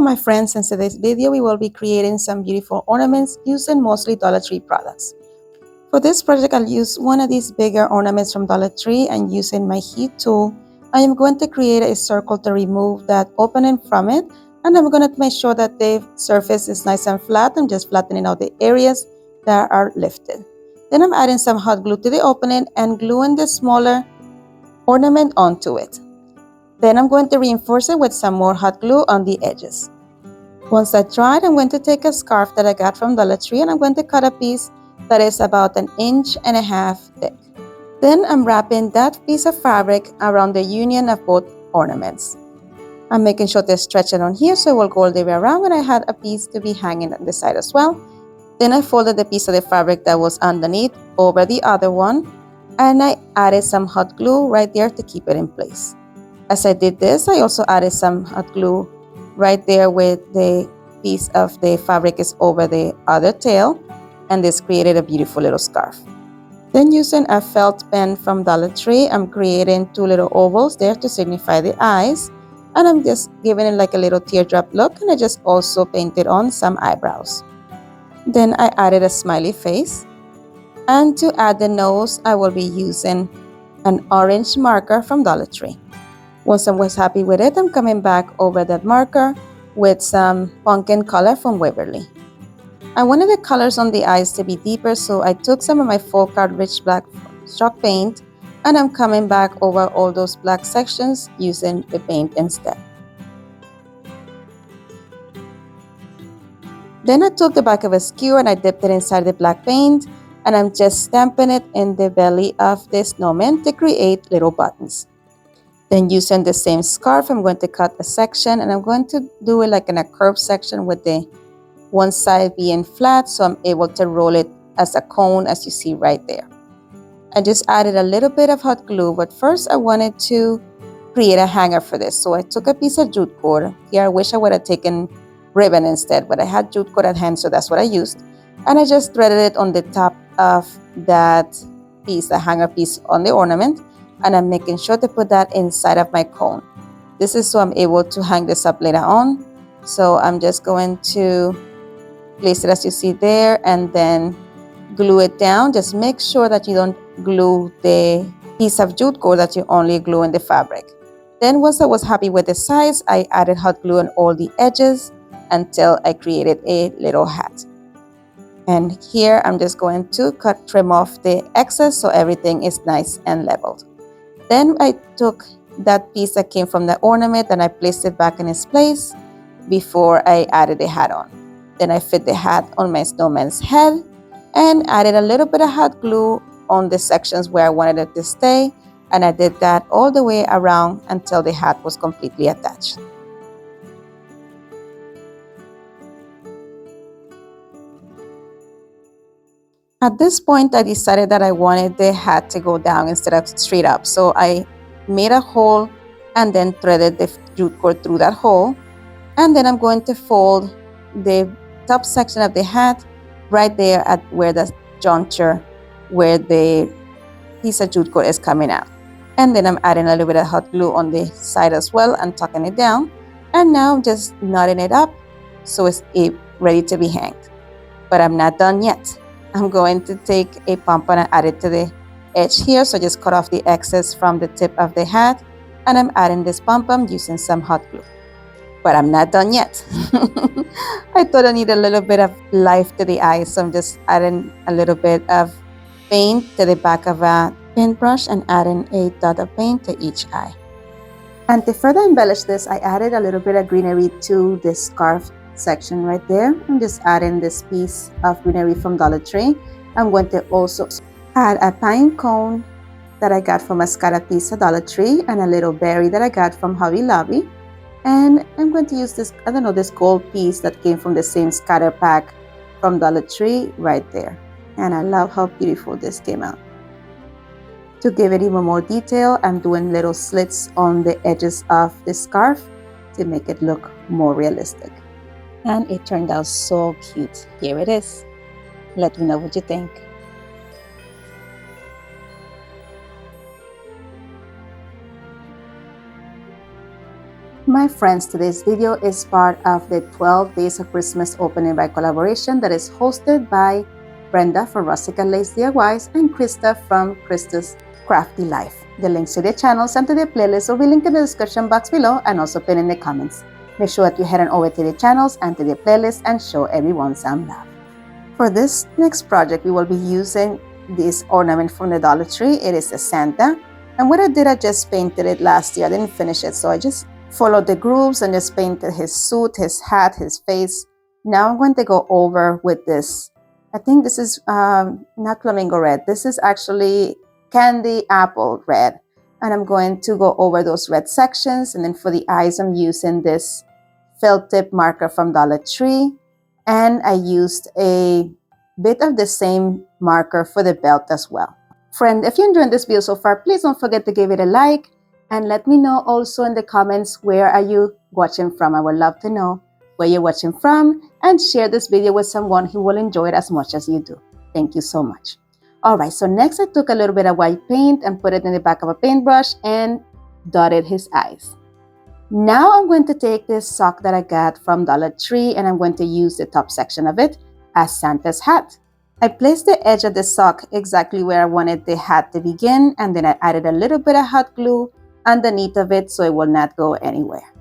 Hello my friends, in today's video we will be creating some beautiful ornaments using mostly Dollar Tree products. For this project I'll use one of these bigger ornaments from Dollar Tree, and using my heat tool I am going to create a circle to remove that opening from it, and I'm going to make sure that the surface is nice and flat. I'm just flattening out the areas that are lifted. Then I'm adding some hot glue to the opening and gluing the smaller ornament onto it. Then I'm going to reinforce it with some more hot glue on the edges. Once that's dried, I'm going to take a scarf that I got from Dollar Tree and I'm going to cut a piece that is about 1.5 inches thick. Then I'm wrapping that piece of fabric around the union of both ornaments. I'm making sure to stretch it on here so it will go all the way around, and I had a piece to be hanging on the side as well. Then I folded the piece of the fabric that was underneath over the other one, and I added some hot glue right there to keep it in place. As I did this, I also added some hot glue right there where the piece of the fabric is over the other tail, and this created a beautiful little scarf. Then using a felt pen from Dollar Tree, I'm creating 2 little ovals there to signify the eyes, and I'm just giving it like a little teardrop look, and I just also painted on some eyebrows. Then I added a smiley face, and to add the nose I will be using an orange marker from Dollar Tree. Once I was happy with it, I'm coming back over that marker with some pumpkin color from Waverly. I wanted the colors on the eyes to be deeper, so I took some of my Folk Art Rich Black chalk paint, and I'm coming back over all those black sections using the paint instead. Then I took the back of a skewer and I dipped it inside the black paint, and I'm just stamping it in the belly of the snowman to create little buttons. Then using the same scarf, I'm going to cut a section, and I'm going to do it like in a curved section with the one side being flat, so I'm able to roll it as a cone, as you see right there. I just added a little bit of hot glue, but first I wanted to create a hanger for this. So I took a piece of jute cord. Here I wish I would have taken ribbon instead, but I had jute cord at hand, so that's what I used. And I just threaded it on the top of that piece, the hanger piece on the ornament, and I'm making sure to put that inside of my cone. This is so I'm able to hang this up later on. So I'm just going to place it as you see there, and then glue it down. Just make sure that you don't glue the piece of jute cord, that you only glue in the fabric. Then once I was happy with the size, I added hot glue on all the edges until I created a little hat. And here I'm just going to trim off the excess so everything is nice and leveled. Then I took that piece that came from the ornament and I placed it back in its place before I added the hat on. Then I fit the hat on my snowman's head and added a little bit of hot glue on the sections where I wanted it to stay, and I did that all the way around until the hat was completely attached. At this point, I decided that I wanted the hat to go down instead of straight up. So I made a hole and then threaded the jute cord through that hole. And then I'm going to fold the top section of the hat right there at where the juncture, where the piece of jute cord is coming out. And then I'm adding a little bit of hot glue on the side as well and tucking it down. And now I'm just knotting it up so it's ready to be hanged. But I'm not done yet. I'm going to take a pom-pom and add it to the edge here. So just cut off the excess from the tip of the hat, and I'm adding this pom-pom using some hot glue. But I'm not done yet. I thought I needed a little bit of life to the eyes, so I'm just adding a little bit of paint to the back of a paintbrush and adding a dot of paint to each eye. And to further embellish this, I added a little bit of greenery to this scarf section right there. I'm just adding this piece of greenery from Dollar Tree. I'm going to also add a pine cone that I got from a scattered piece of Dollar Tree and a little berry that I got from Hobby Lobby. And I'm going to use this, this gold piece that came from the same scatter pack from Dollar Tree right there. And I love how beautiful this came out. To give it even more detail, I'm doing little slits on the edges of the scarf to make it look more realistic. And it turned out so cute. Here it is. Let me know what you think. My friends, today's video is part of the 12 Days of Christmas Opening by Collaboration that is hosted by Brenda from Rustica Lace DIYs and Krista from Krista's Crafty Life. The links to their channels and to their playlists will be linked in the description box below and also pinned in the comments. Make sure that you head on over to their channels and to their playlists and show everyone some love. For this next project, we will be using this ornament from the Dollar Tree. It is a Santa. And what I did, I just painted it last year. I didn't finish it, so I just followed the grooves and just painted his suit, his hat, his face. Now I'm going to go over with this. I think this is not flamingo red. This is actually candy apple red. And I'm going to go over those red sections. And then for the eyes, I'm using this felt tip marker from Dollar Tree. And I used a bit of the same marker for the belt as well. Friend, if you enjoyed this video so far, please don't forget to give it a like. And let me know also in the comments, where are you watching from? I would love to know where you're watching from, and share this video with someone who will enjoy it as much as you do. Thank you so much. All right, so next I took a little bit of white paint and put it in the back of a paintbrush and dotted his eyes. Now I'm going to take this sock that I got from Dollar Tree and I'm going to use the top section of it as Santa's hat. I placed the edge of the sock exactly where I wanted the hat to begin, and then I added a little bit of hot glue underneath of it so it will not go anywhere.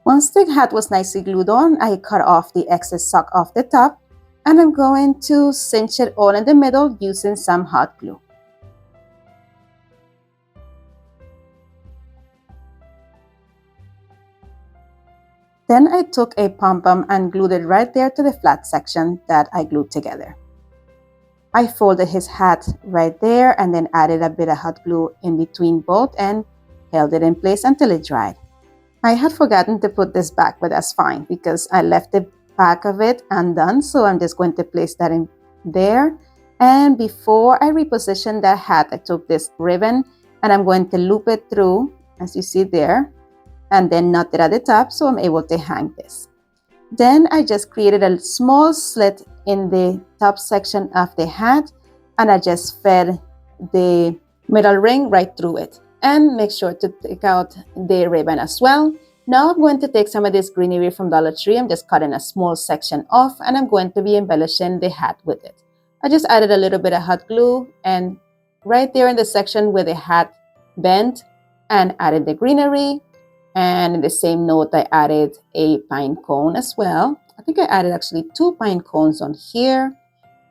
Once the hat was nicely glued on, I cut off the excess sock off the top, and I'm going to cinch it all in the middle using some hot glue. Then I took a pom-pom and glued it right there to the flat section that I glued together. I folded his hat right there and then added a bit of hot glue in between both and held it in place until it dried. I had forgotten to put this back, but that's fine because I left the back of it undone, so I'm just going to place that in there. And before I reposition that hat, I took this ribbon and I'm going to loop it through, as you see there, and then knot it at the top so I'm able to hang this. Then I just created a small slit in the top section of the hat and I just fed the metal ring right through it. And make sure to take out the ribbon as well. Now I'm going to take some of this greenery from Dollar Tree. I'm just cutting a small section off and I'm going to be embellishing the hat with it. I just added a little bit of hot glue and right there in the section where the hat bent, and added the greenery. And in the same note, I added a pine cone as well. I think I added actually 2 pine cones on here,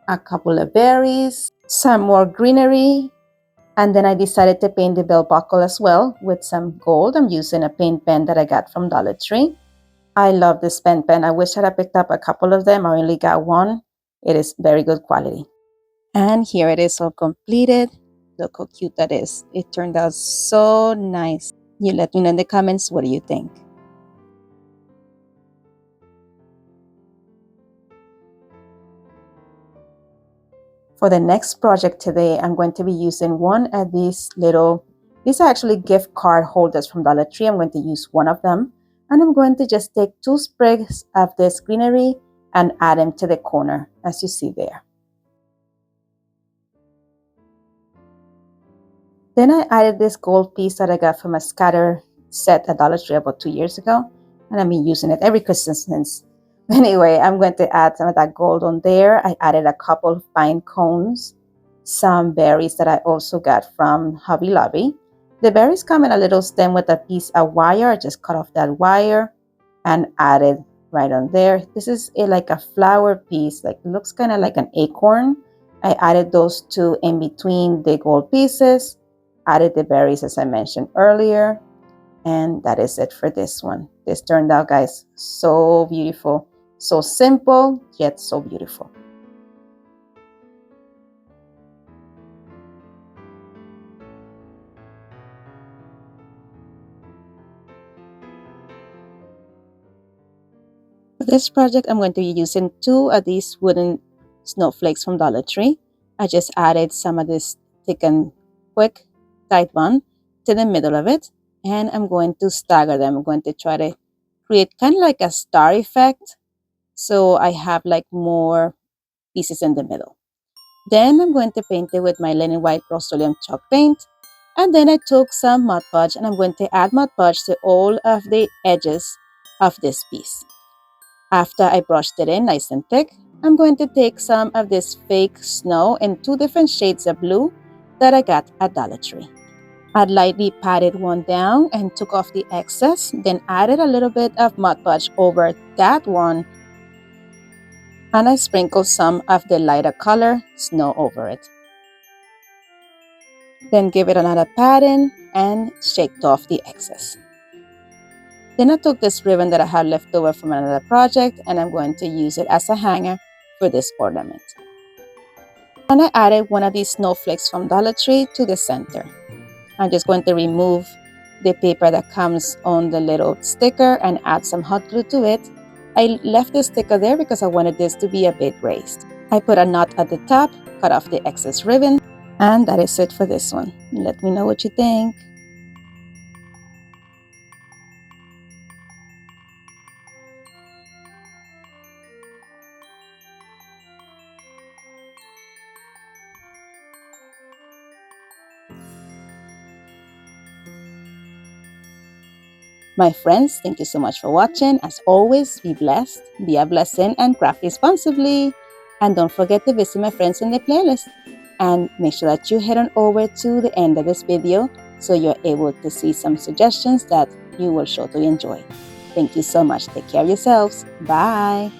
a couple of berries, some more greenery, and then I decided to paint the belt buckle as well with some gold. I'm using a paint pen that I got from Dollar Tree. I love this pen. I wish I had picked up a couple of them. I only got one. It is very good quality. And here it is all completed. Look how cute that is. It turned out so nice. You let me know in the comments, what do you think? For the next project today, I'm going to be using one of these these are actually gift card holders from Dollar Tree. I'm going to use one of them. And I'm going to just take 2 sprigs of this greenery and add them to the corner, as you see there. Then I added this gold piece that I got from a scatter set at Dollar Tree about 2 years ago. And I've been using it every Christmas since. Anyway, I'm going to add some of that gold on there. I added a couple of pine cones, some berries that I also got from Hobby Lobby. The berries come in a little stem with a piece of wire. I just cut off that wire and added right on there. This is like a flower piece, like it looks kind of like an acorn. I added those 2 in between the gold pieces. Added the berries as I mentioned earlier, and that is it for this one. This turned out, guys, so beautiful, so simple yet so beautiful. For this project, I'm going to be using 2 of these wooden snowflakes from Dollar Tree. I just added some of this thick and quick tight bond to the middle of it, and I'm going to stagger them. I'm going to try to create kind of like a star effect, so I have like more pieces in the middle. Then I'm going to paint it with my linen white Rust-Oleum chalk paint. And then I took some Mod Podge and I'm going to add Mod Podge to all of the edges of this piece. After I brushed it in nice and thick, I'm going to take some of this fake snow in 2 different shades of blue that I got at Dollar Tree. I lightly patted one down and took off the excess, then added a little bit of Mod Podge over that one, and I sprinkled some of the lighter color snow over it. Then give it another patting and shaked off the excess. Then I took this ribbon that I had left over from another project and I'm going to use it as a hanger for this ornament. And I added one of these snowflakes from Dollar Tree to the center. I'm just going to remove the paper that comes on the little sticker and add some hot glue to it. I left the sticker there because I wanted this to be a bit raised. I put a knot at the top, cut off the excess ribbon, and that is it for this one. Let me know what you think. My friends, thank you so much for watching. As always, be blessed, be a blessing, and craft responsibly. And don't forget to visit my friends in the playlist. And make sure that you head on over to the end of this video so you're able to see some suggestions that you will surely enjoy. Thank you so much. Take care of yourselves. Bye.